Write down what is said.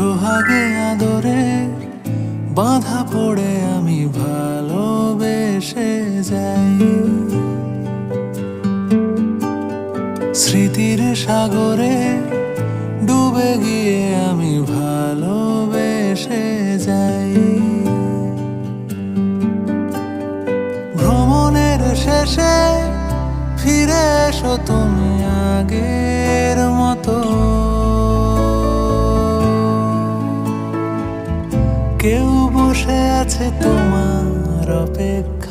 সোহাগে আদরে বাঁধা পড়ে আমি ভালোবেসে যাই। স্মৃতির সাগরে ডুবে গিয়ে আমি ভালোবেসে যাই। ভ্রমণের শেষে ফিরে এসো তুমি আগের মতো। কেউ বসে আছে তোমার অপেক্ষা।